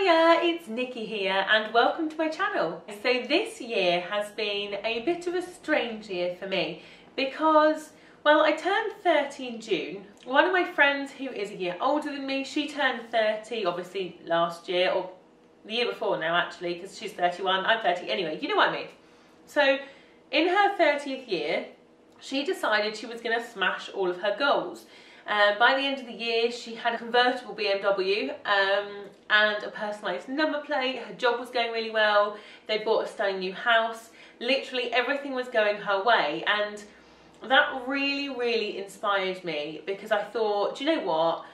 Hiya, it's Nikki here and welcome to my channel. So this year has been a bit of a strange year for me because, well, I turned 30 in June. One of my friends who is a year older than me, she turned 30 obviously last year, or the year before now actually, because she's 31, I'm 30, anyway, you know what I mean. So in her 30th year, she decided she was going to smash all of her goals. By the end of the year, she had a convertible BMW and a personalised number plate. Her job was going really well. They bought a stunning new house. Literally everything was going her way, and that really inspired me because I thought, do you know what?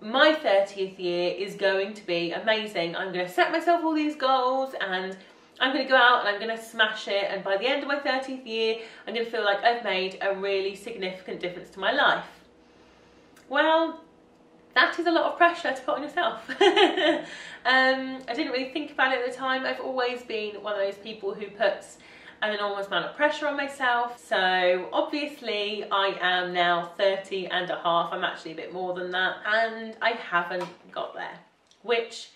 My 30th year is going to be amazing. I'm going to set myself all these goals and I'm going to go out and I'm going to smash it, and by the end of my 30th year, I'm going to feel like I've made a really significant difference to my life. Well, that is a lot of pressure to put on yourself. I didn't really think about it at the time. I've always been one of those people who puts an enormous amount of pressure on myself. So obviously I am now 30 and a half. I'm actually a bit more than that. And I haven't got there, which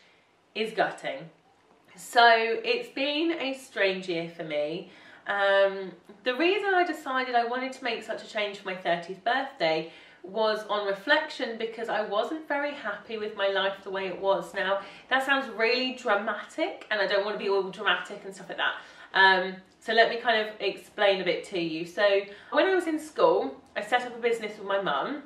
is gutting. So it's been a strange year for me. The reason I decided I wanted to make such a change for my 30th birthday was on reflection because I wasn't very happy with my life the way it was. Now, that sounds really dramatic and I don't want to be all dramatic and stuff like that. So let me kind of explain a bit to you. So when I was in school, I set up a business with my mum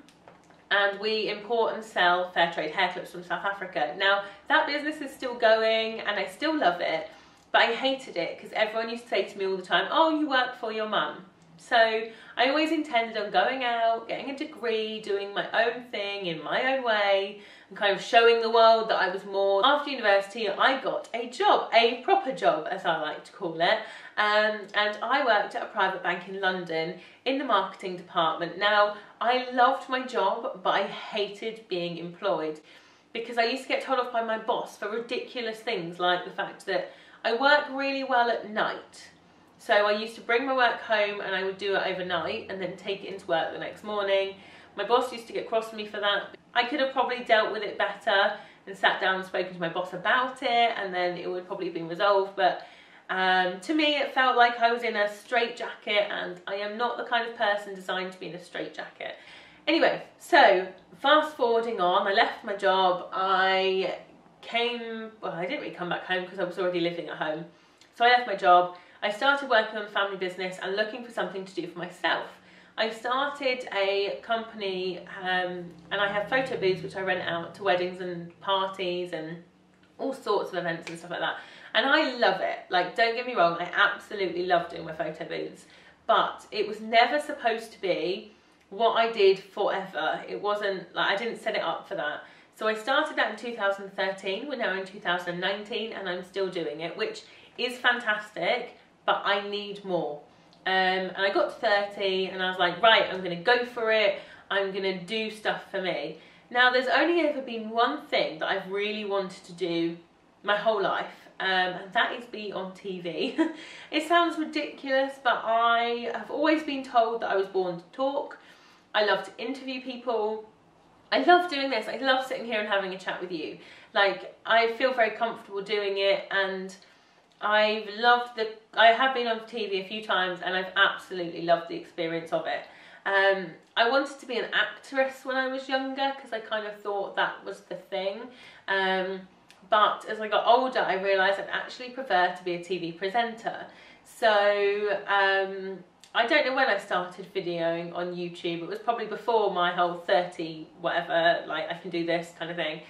and we import and sell fair trade hair clips from South Africa. Now, that business is still going and I still love it, but I hated it because everyone used to say to me all the time, oh, you work for your mum. So I always intended on going out, getting a degree, doing my own thing in my own way, and kind of showing the world that I was more. After university, I got a job, a proper job as I like to call it, and I worked at a private bank in London in the marketing department. Now, I loved my job, but I hated being employed because I used to get told off by my boss for ridiculous things like the fact that I work really well at night. So I used to bring my work home and I would do it overnight and then take it into work the next morning. My boss used to get cross with me for that. I could have probably dealt with it better and sat down and spoken to my boss about it, and then it would probably have been resolved. But to me, it felt like I was in a straitjacket, and I am not the kind of person designed to be in a straitjacket. Anyway, so fast forwarding on, I left my job. I didn't really come back home because I was already living at home. So I left my job. I started working on a family business and looking for something to do for myself. I started a company and I have photo booths which I rent out to weddings and parties and all sorts of events and stuff like that. And I love it. Like, don't get me wrong, I absolutely love doing my photo booths. But it was never supposed to be what I did forever. It wasn't, like, I didn't set it up for that. So I started that in 2013, we're now in 2019 and I'm still doing it, which is fantastic. But I need more. And I got to 30 and I was like, right, I'm going to go for it. I'm going to do stuff for me. Now, there's only ever been one thing that I've really wanted to do my whole life, and that is be on TV. It sounds ridiculous, but I have always been told that I was born to talk. I love to interview people. I love doing this. I love sitting here and having a chat with you. Like, I feel very comfortable doing it, and I have been on TV a few times and I've absolutely loved the experience of it. I wanted to be an actress when I was younger because I kind of thought that was the thing. But as I got older, I realised I'd actually prefer to be a TV presenter. So I don't know when I started videoing on YouTube. It was probably before my whole 30 whatever, like I can do this kind of thing.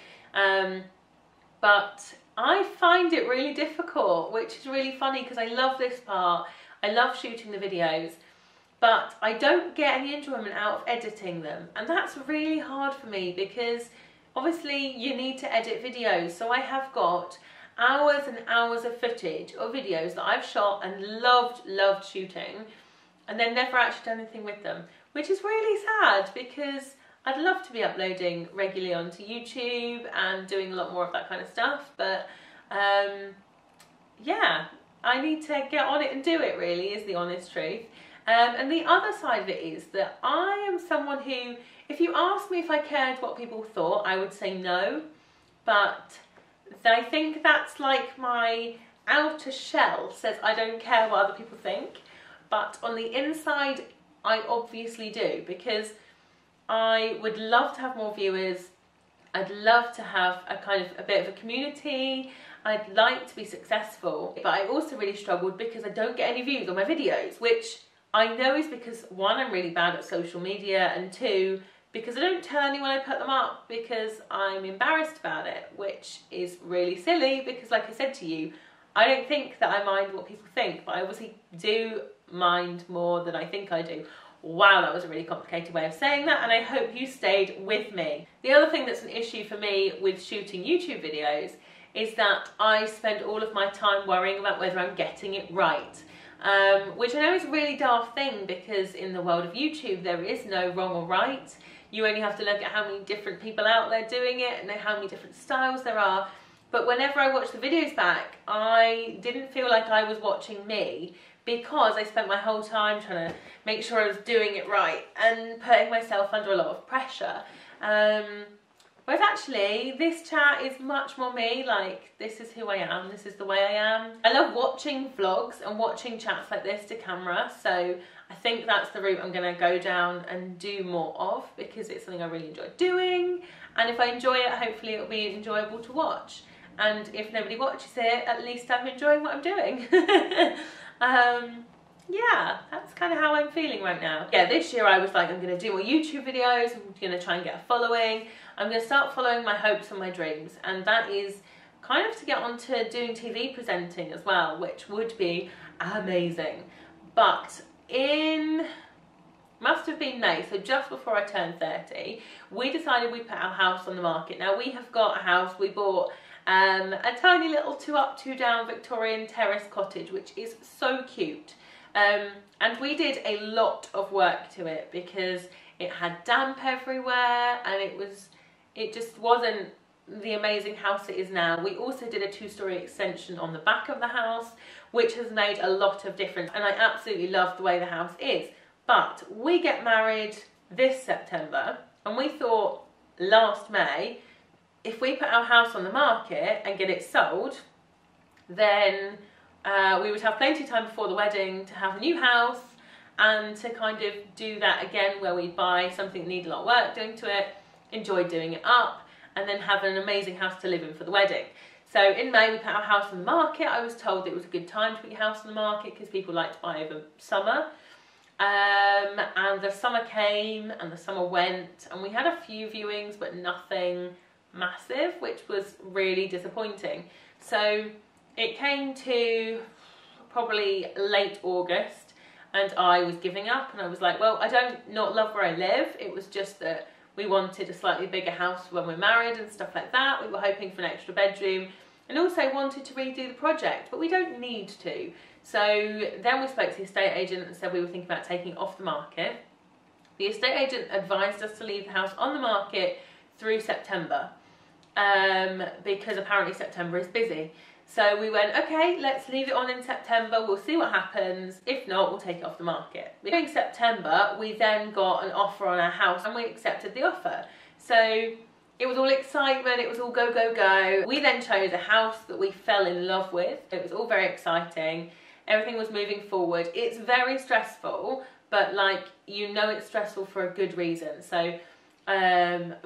But I find it really difficult, which is really funny because I love this part. I love shooting the videos, but I don't get any enjoyment out of editing them. And that's really hard for me because obviously you need to edit videos. So I have got hours and hours of footage or videos that I've shot and loved shooting, and then never actually done anything with them, which is really sad because I'd love to be uploading regularly onto YouTube and doing a lot more of that kind of stuff, but yeah, I need to get on it and do it, really, is the honest truth. And the other side of it is that I am someone who, if you asked me if I cared what people thought, I would say no, but So I think that's like my outer shell says I don't care what other people think, but on the inside I obviously do, because I would love to have more viewers. I'd love to have a bit of a community. I'd like to be successful, but I also really struggled because I don't get any views on my videos, which I know is because, one, I'm really bad at social media, and two, because I don't tell anyone I put them up because I'm embarrassed about it, which is really silly because, like I said to you, I don't think that I mind what people think, but I obviously do mind more than I think I do. Wow, that was a really complicated way of saying that, and I hope you stayed with me. The other thing that's an issue for me with shooting YouTube videos is that I spend all of my time worrying about whether I'm getting it right. Which I know is a really daft thing, because in the world of YouTube there is no wrong or right. You only have to look at how many different people out there doing it and how many different styles there are. But whenever I watch the videos back, I didn't feel like I was watching me, because I spent my whole time trying to make sure I was doing it right and putting myself under a lot of pressure. Whereas actually, this chat is much more me, like, this is who I am, this is the way I am. I love watching vlogs and watching chats like this to camera, so I think that's the route I'm gonna go down and do more of, because it's something I really enjoy doing, and if I enjoy it, hopefully it'll be enjoyable to watch. And if nobody watches it, at least I'm enjoying what I'm doing. Yeah, that's kind of how I'm feeling right now. Yeah, this year I was like, I'm going to do more YouTube videos, I'm going to try and get a following, I'm going to start following my hopes and my dreams, and that is kind of to get onto doing TV presenting as well, which would be amazing. But must have been May, so just before I turned 30, we decided we'd put our house on the market. Now, we have got a house, we bought a tiny little 2 up, 2 down Victorian terrace cottage, which is so cute. And we did a lot of work to it because it had damp everywhere, and it just wasn't the amazing house it is now. We also did a 2-story extension on the back of the house, which has made a lot of difference, and I absolutely love the way the house is. But we get married this September, and we thought last May, if we put our house on the market and get it sold, then we would have plenty of time before the wedding to have a new house and to kind of do that again, where we buy something that needs a lot of work doing to it, enjoy doing it up, and then have an amazing house to live in for the wedding. So in May we put our house on the market. I was told it was a good time to put your house on the market because people like to buy over summer. And the summer came and the summer went, and we had a few viewings but nothing massive, which was really disappointing. So it came to probably late August and I was giving up, and I was like, well, I don't not love where I live. It was just that we wanted a slightly bigger house when we're married and stuff like that. We were hoping for an extra bedroom, and also wanted to redo the project, but we don't need to. So then we spoke to the estate agent and said we were thinking about taking it off the market. The estate agent advised us to leave the house on the market through September, because apparently September is busy. So we went, okay, let's leave it on in September, we'll see what happens. If not, we'll take it off the market. During September, we then got an offer on our house and we accepted the offer. So it was all excitement, it was all go, go, go. We then chose a house that we fell in love with. It was all very exciting. Everything was moving forward. It's very stressful, but like, you know it's stressful for a good reason. So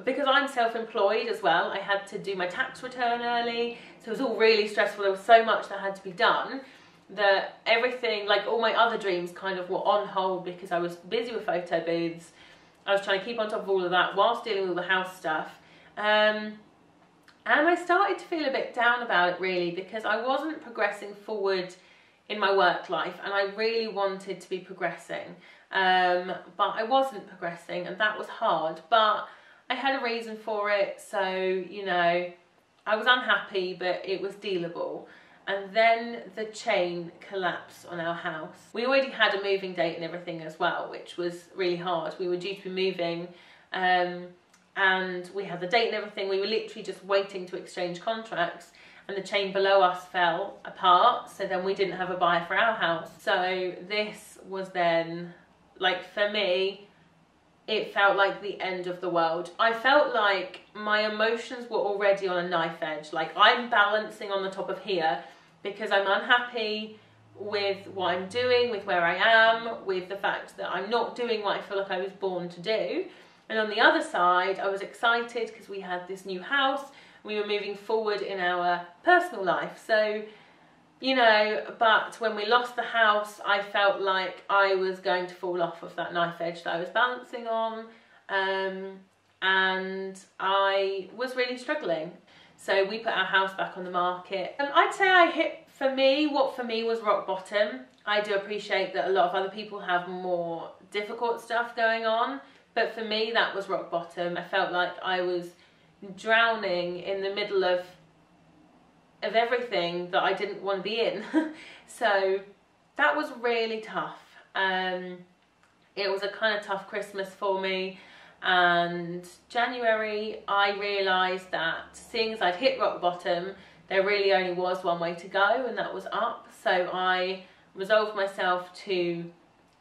because I'm self-employed as well, I had to do my tax return early, so it was all really stressful. There was so much that had to be done that everything, like all my other dreams, kind of were on hold because I was busy with photo booths. I was trying to keep on top of all of that whilst dealing with all the house stuff, and I started to feel a bit down about it, really, because I wasn't progressing forward in my work life, and I really wanted to be progressing. But I wasn't progressing, and that was hard, but I had a reason for it. So, you know, I was unhappy, but it was dealable. And then the chain collapsed on our house. We already had a moving date and everything as well, which was really hard. We were due to be moving, and we had the date and everything. We were literally just waiting to exchange contracts, and the chain below us fell apart, so then we didn't have a buyer for our house. So this was then, like, for me, it felt like the end of the world. I felt like my emotions were already on a knife edge. Like, I'm balancing on the top of here because I'm unhappy with what I'm doing, with where I am, with the fact that I'm not doing what I feel like I was born to do. And on the other side, I was excited because we had this new house. We were moving forward in our personal life. So, you know, but when we lost the house, I felt like I was going to fall off of that knife edge that I was balancing on. And I was really struggling. So we put our house back on the market. And I'd say I hit, what for me was rock bottom. I do appreciate that a lot of other people have more difficult stuff going on. But for me, that was rock bottom. I felt like I was drowning in the middle of everything that I didn't want to be in. So that was really tough. It was a kind of tough Christmas for me. And January, I realised that seeing as I'd hit rock bottom, there really only was one way to go, and that was up. So I resolved myself to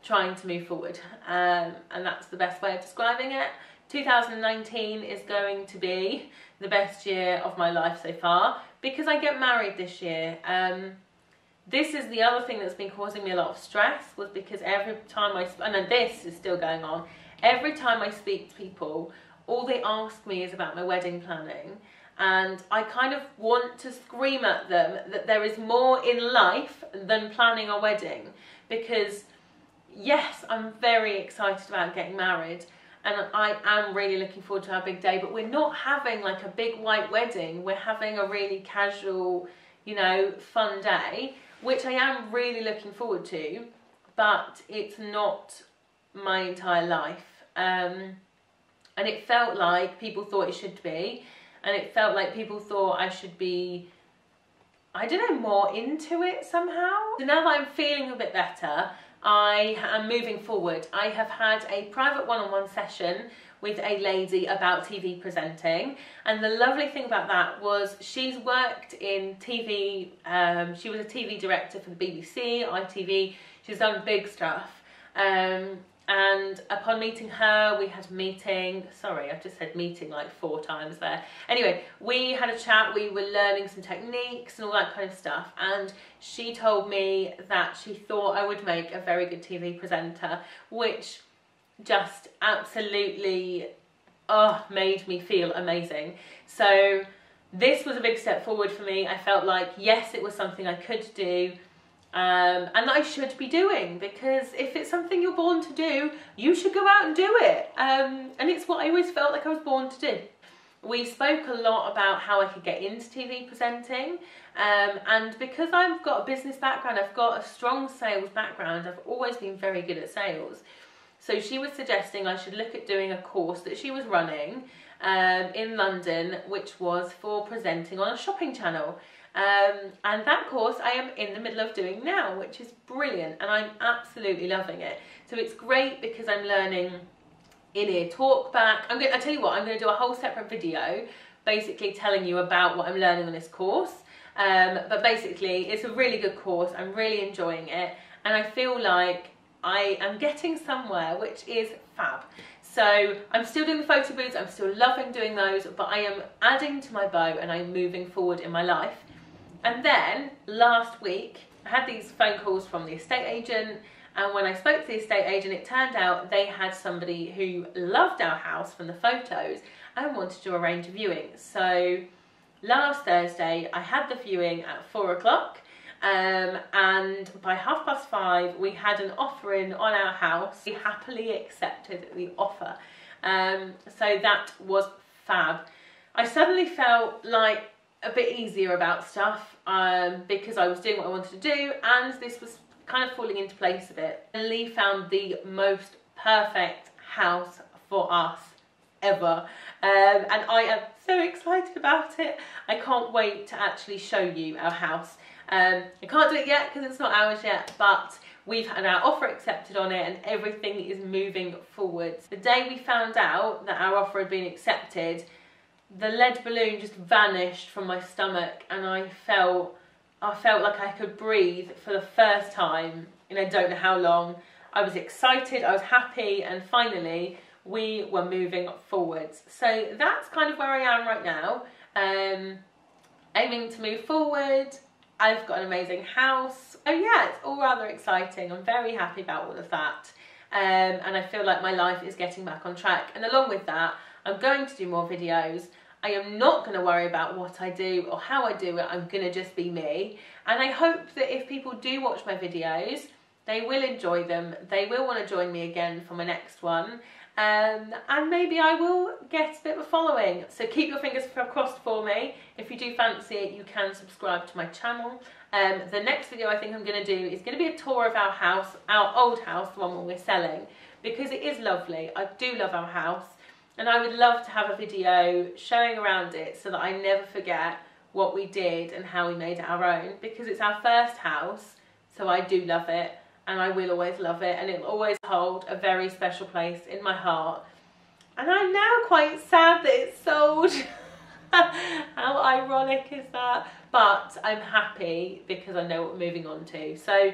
trying to move forward, and that's the best way of describing it. 2019 is going to be the best year of my life so far because I get married this year. This is the other thing that's been causing me a lot of stress, was because every time and this is still going on, every time I speak to people, all they ask me is about my wedding planning. And I kind of want to scream at them that there is more in life than planning a wedding. Because yes, I'm very excited about getting married and I am really looking forward to our big day, but we're not having like a big white wedding. We're having a really casual, you know, fun day, which I am really looking forward to, but it's not my entire life. And it felt like people thought it should be, and it felt like people thought I should be, I don't know, more into it somehow. So now that I'm feeling a bit better, I am moving forward. I have had a private one-on-one session with a lady about TV presenting, and the lovely thing about that was she's worked in TV. She was a TV director for the BBC, ITV. She's done big stuff. And upon meeting her, we had a meeting. Sorry, I've just said meeting like 4 times there. Anyway, we had a chat. We were learning some techniques and all that kind of stuff. And she told me that she thought I would make a very good TV presenter, which just absolutely made me feel amazing. So this was a big step forward for me. I felt like, yes, it was something I could do. And that I should be doing, because if it's something you're born to do, you should go out and do it. And it's what I always felt like I was born to do. We spoke a lot about how I could get into TV presenting, and because I've got a business background, I've got a strong sales background, I've always been very good at sales. So she was suggesting I should look at doing a course that she was running in London, which was for presenting on a shopping channel. And that course I am in the middle of doing now, which is brilliant, and I'm absolutely loving it. So it's great because I'm learning in-ear talk back. I tell you what, I'm going to do a whole separate video basically telling you about what I'm learning on this course. But basically it's a really good course. I'm really enjoying it, and I feel like I am getting somewhere, which is fab. So I'm still doing the photo booths, I'm still loving doing those, but I am adding to my bow and I'm moving forward in my life. And then last week, I had these phone calls from the estate agent, and when I spoke to the estate agent, it turned out they had somebody who loved our house from the photos and wanted to arrange a viewing. So last Thursday, I had the viewing at 4 o'clock, and by 5:30, we had an offer in on our house. We happily accepted the offer. So that was fab. I suddenly felt like a bit easier about stuff because I was doing what I wanted to do, and this was kind of falling into place a bit. And Lee found the most perfect house for us ever, and I am so excited about it. I can't wait to actually show you our house. I can't do it yet because it's not ours yet, but we've had our offer accepted on it and everything is moving forwards. The day we found out that our offer had been accepted, the lead balloon just vanished from my stomach, and I felt like I could breathe for the first time in I don't know how long. I was excited, I was happy, and finally we were moving forwards. So that's kind of where I am right now. Aiming to move forward. I've got an amazing house. Oh yeah, it's all rather exciting. I'm very happy about all of that. And I feel like my life is getting back on track. And along with that, I'm going to do more videos. I am not going to worry about what I do or how I do it. I'm going to just be me. And I hope that if people do watch my videos, they will enjoy them. They will want to join me again for my next one. And maybe I will get a bit of a following. So keep your fingers crossed for me. If you do fancy it, you can subscribe to my channel. The next video I think I'm going to do is going to be a tour of our house, our old house, the one we're selling, because it is lovely. I do love our house, and I would love to have a video showing around it so that I never forget what we did and how we made it our own, because it's our first house, so I do love it. And I will always love it, and it'll always hold a very special place in my heart. And I'm now quite sad that it's sold. How ironic is that? But I'm happy because I know what we're moving on to. So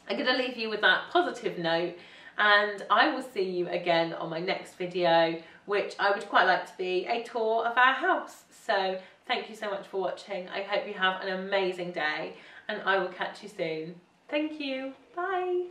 I'm going to leave you with that positive note, and I will see you again on my next video, which I would quite like to be a tour of our house. So thank you so much for watching. I hope you have an amazing day, and I will catch you soon. Thank you. Bye.